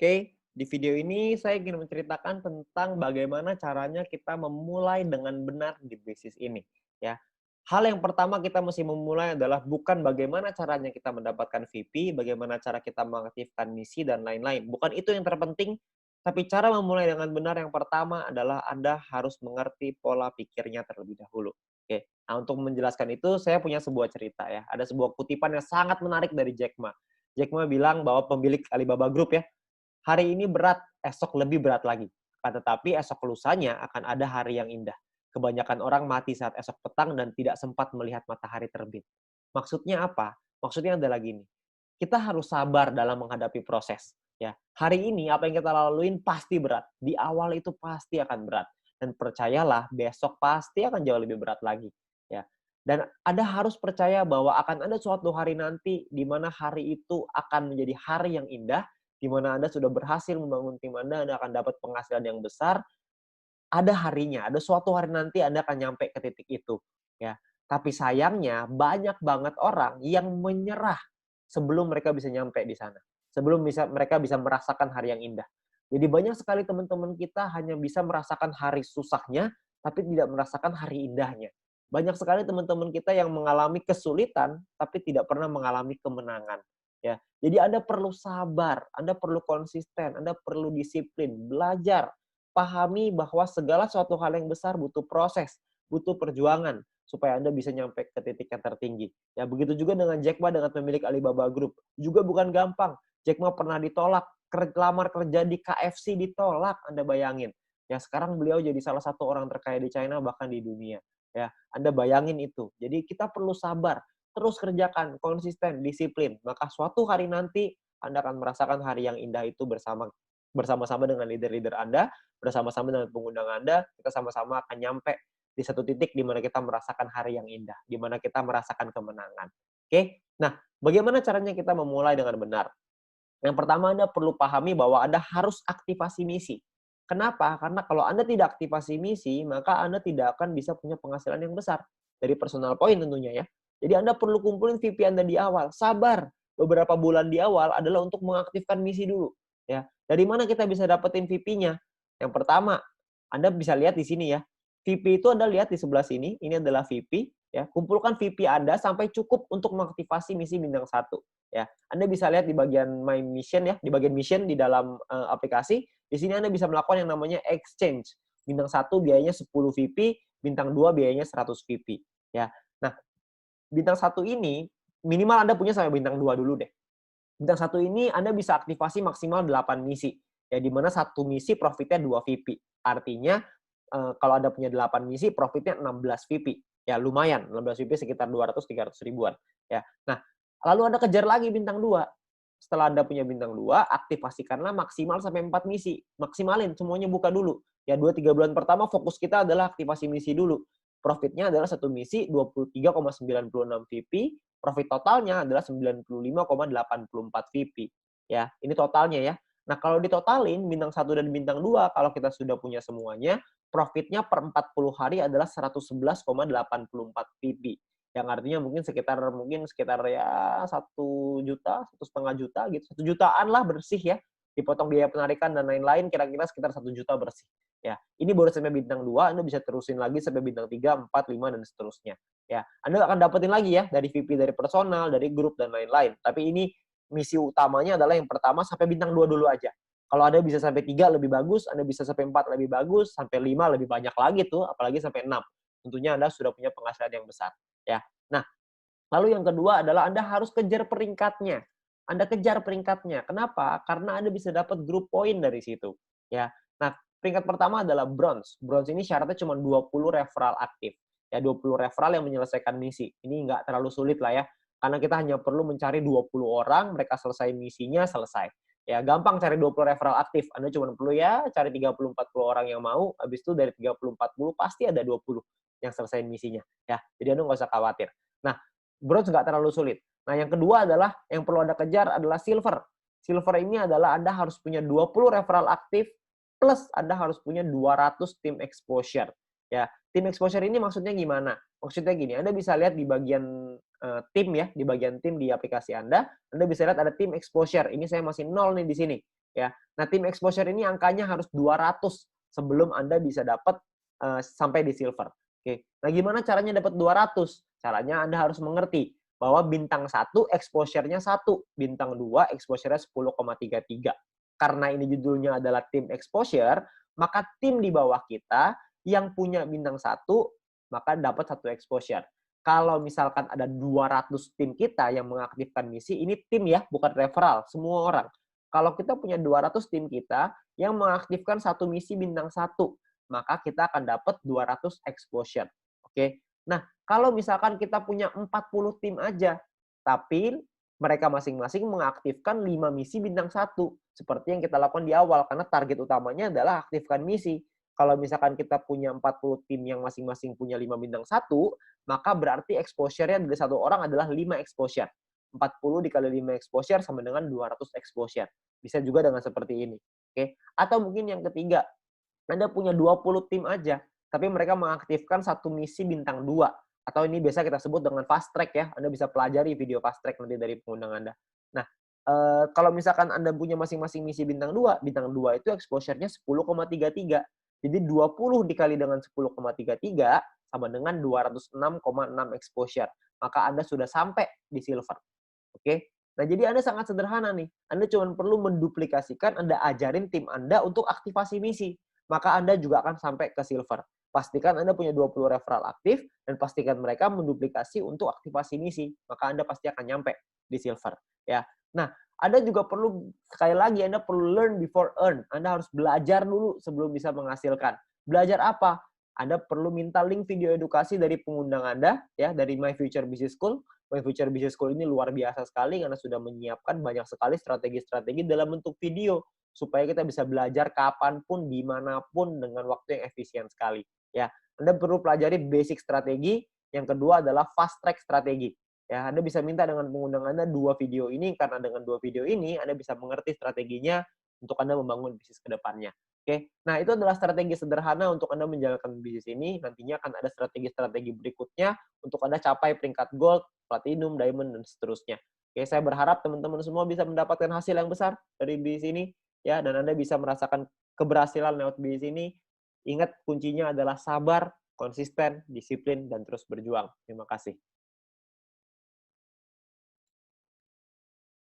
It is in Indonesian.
Oke, di video ini saya ingin menceritakan tentang bagaimana caranya kita memulai dengan benar di bisnis ini, ya. Hal yang pertama kita mesti memulai adalah bukan bagaimana caranya kita mendapatkan VP, bagaimana cara kita mengaktifkan misi dan lain-lain. Bukan itu yang terpenting, tapi cara memulai dengan benar yang pertama adalah Anda harus mengerti pola pikirnya terlebih dahulu. Oke, nah untuk menjelaskan itu saya punya sebuah cerita ya. Ada sebuah kutipan yang sangat menarik dari Jack Ma. Jack Ma bilang bahwa pemilik Alibaba Group ya, hari ini berat, esok lebih berat lagi. Akan tetapi esok lusanya akan ada hari yang indah. Kebanyakan orang mati saat esok petang dan tidak sempat melihat matahari terbit. Maksudnya apa? Maksudnya adalah gini, kita harus sabar dalam menghadapi proses. Ya, hari ini apa yang kita laluin pasti berat. Di awal itu pasti akan berat. Dan percayalah, besok pasti akan jauh lebih berat lagi. Ya, dan Anda harus percaya bahwa akan ada suatu hari nanti di mana hari itu akan menjadi hari yang indah, di mana Anda sudah berhasil membangun tim Anda akan dapat penghasilan yang besar, ada harinya, ada suatu hari nanti Anda akan nyampe ke titik itu, ya. Tapi sayangnya banyak banget orang yang menyerah sebelum mereka bisa nyampe di sana. Sebelum mereka bisa merasakan hari yang indah. Jadi banyak sekali teman-teman kita hanya bisa merasakan hari susahnya, tapi tidak merasakan hari indahnya. Banyak sekali teman-teman kita yang mengalami kesulitan, tapi tidak pernah mengalami kemenangan. Ya, jadi Anda perlu sabar, Anda perlu konsisten, Anda perlu disiplin, belajar, pahami bahwa segala suatu hal yang besar butuh proses, butuh perjuangan supaya Anda bisa nyampe ke titik yang tertinggi. Ya, begitu juga dengan Jack Ma dengan pemilik Alibaba Group. Juga bukan gampang. Jack Ma pernah ditolak, lamar kerja di KFC ditolak, Anda bayangin. Ya, sekarang beliau jadi salah satu orang terkaya di China bahkan di dunia. Ya, Anda bayangin itu. Jadi kita perlu sabar, terus kerjakan, konsisten, disiplin. Maka suatu hari nanti Anda akan merasakan hari yang indah itu bersama-sama dengan leader-leader Anda, bersama-sama dengan pengundang Anda, kita sama-sama akan nyampe di satu titik di mana kita merasakan hari yang indah, di mana kita merasakan kemenangan. Oke? Nah, bagaimana caranya kita memulai dengan benar? Yang pertama Anda perlu pahami bahwa Anda harus aktivasi misi. Kenapa? Karena kalau Anda tidak aktivasi misi, maka Anda tidak akan bisa punya penghasilan yang besar. Dari personal point tentunya ya. Jadi Anda perlu kumpulin VP Anda di awal. Sabar. Beberapa bulan di awal adalah untuk mengaktifkan misi dulu. Ya. Dari mana kita bisa dapetin VP-nya? Yang pertama, Anda bisa lihat di sini ya. VP itu Anda lihat di sebelah sini, ini adalah VP. Ya. Kumpulkan VP Anda sampai cukup untuk mengaktifasi misi bintang 1. Ya, Anda bisa lihat di bagian My Mission ya, di bagian mission di dalam aplikasi. Di sini Anda bisa melakukan yang namanya exchange. Bintang 1 biayanya 10 VP, bintang 2 biayanya 100 VP. Ya. Nah, bintang 1 ini minimal Anda punya sampai bintang 2 dulu deh. Bintang 1 ini Anda bisa aktivasi maksimal 8 misi. Ya, di mana satu misi profitnya 2 VP. Artinya kalau Anda punya 8 misi profitnya 16 VP. Ya, lumayan. 16 VP sekitar 200-300 ribuan. Ya. Nah, lalu Anda kejar lagi bintang 2. Setelah Anda punya bintang 2, aktivasikanlah maksimal sampai 4 misi. Maksimalin, semuanya buka dulu. Ya, 2-3 bulan pertama fokus kita adalah aktivasi misi dulu. Profitnya adalah satu misi 23,96 VP, profit totalnya adalah 95,84 VP. Ya, ini totalnya ya. Nah, kalau ditotalin bintang 1 dan bintang 2, kalau kita sudah punya semuanya, profitnya per 40 hari adalah 111,84 VP. Yang artinya mungkin sekitar ya 1 juta, 1,5 juta gitu. 1 jutaan lah bersih ya. Dipotong biaya penarikan dan lain-lain kira-kira sekitar 1 juta bersih. Ya, ini baru sampai bintang 2, Anda bisa terusin lagi sampai bintang 3, 4, 5 dan seterusnya. Ya, Anda akan dapetin lagi ya dari VP dari personal, dari grup dan lain-lain. Tapi ini misi utamanya adalah yang pertama sampai bintang 2 dulu aja. Kalau Anda bisa sampai 3 lebih bagus, Anda bisa sampai 4 lebih bagus, sampai 5 lebih banyak lagi tuh, apalagi sampai 6. Tentunya Anda sudah punya penghasilan yang besar, ya. Nah, lalu yang kedua adalah Anda harus kejar peringkatnya. Anda kejar peringkatnya. Kenapa? Karena Anda bisa dapat group point dari situ, ya. Nah, peringkat pertama adalah bronze. Bronze ini syaratnya cuma 20 referral aktif. Ya, 20 referral yang menyelesaikan misi. Ini nggak terlalu sulit lah ya. Karena kita hanya perlu mencari 20 orang, mereka selesai misinya, selesai. Ya, gampang cari 20 referral aktif. Anda cuma perlu ya cari 30-40 orang yang mau, habis itu dari 30-40 pasti ada 20 yang selesai misinya. Ya, jadi Anda nggak usah khawatir. Nah, bronze nggak terlalu sulit. Nah, yang kedua adalah yang perlu Anda kejar adalah silver. Silver ini adalah Anda harus punya 20 referral aktif plus Anda harus punya 200 tim exposure. Ya, tim exposure ini maksudnya gimana? Maksudnya gini, Anda bisa lihat di bagian tim ya, di bagian tim di aplikasi Anda bisa lihat ada tim exposure. Ini saya masih 0 nih di sini. ya. Nah, tim exposure ini angkanya harus 200 sebelum Anda bisa dapat sampai di silver. Oke. Nah, gimana caranya dapat 200? Caranya Anda harus mengerti bahwa bintang 1 exposure-nya 1, bintang 2 exposure-nya 10,33. Karena ini judulnya adalah tim exposure, maka tim di bawah kita yang punya bintang 1 maka dapat 1 exposure. Kalau misalkan ada 200 tim kita yang mengaktifkan misi, ini tim ya, bukan referral, semua orang. Kalau kita punya 200 tim kita yang mengaktifkan satu misi bintang 1, maka kita akan dapat 200 exposure. Oke. Nah, kalau misalkan kita punya 40 tim aja, tapi mereka masing-masing mengaktifkan 5 misi bintang 1, seperti yang kita lakukan di awal, karena target utamanya adalah aktifkan misi. Kalau misalkan kita punya 40 tim yang masing-masing punya 5 bintang 1, maka berarti exposure-nya dari satu orang adalah 5 exposure. 40 dikali 5 exposure sama dengan 200 exposure. Bisa juga dengan seperti ini. Oke. Atau mungkin yang ketiga, Anda punya 20 tim aja, tapi mereka mengaktifkan satu misi bintang 2. Atau ini biasa kita sebut dengan fast track ya. Anda bisa pelajari video fast track nanti dari pengundang Anda. Nah, kalau misalkan Anda punya masing-masing misi bintang 2 itu exposure-nya 10,33. Jadi 20 dikali dengan 10,33 sama dengan 206,6 exposure. Maka Anda sudah sampai di silver. Oke. Nah, jadi Anda sangat sederhana nih. Anda cuma perlu menduplikasikan, Anda ajarin tim Anda untuk aktivasi misi. Maka Anda juga akan sampai ke silver. Pastikan Anda punya 20 referral aktif dan pastikan mereka menduplikasi untuk aktivasi misi. Maka Anda pasti akan nyampe di silver. Ya. Nah, Anda juga perlu, sekali lagi, Anda perlu learn before earn. Anda harus belajar dulu sebelum bisa menghasilkan. Belajar apa? Anda perlu minta link video edukasi dari pengundang Anda, ya, dari My Future Business School. My Future Business School ini luar biasa sekali karena sudah menyiapkan banyak sekali strategi-strategi dalam bentuk video supaya kita bisa belajar kapanpun, dimanapun dengan waktu yang efisien sekali. Ya, Anda perlu pelajari basic strategi. Yang kedua adalah fast track strategi. Ya, Anda bisa minta dengan pengundang Anda 2 video ini karena dengan 2 video ini Anda bisa mengerti strateginya untuk Anda membangun bisnis ke depannya. Oke, nah itu adalah strategi sederhana untuk Anda menjalankan bisnis ini. Nantinya akan ada strategi-strategi berikutnya untuk Anda capai peringkat gold, platinum, diamond, dan seterusnya. Oke, saya berharap teman-teman semua bisa mendapatkan hasil yang besar dari bisnis ini, ya, dan Anda bisa merasakan keberhasilan lewat bisnis ini. Ingat, kuncinya adalah sabar, konsisten, disiplin, dan terus berjuang. Terima kasih.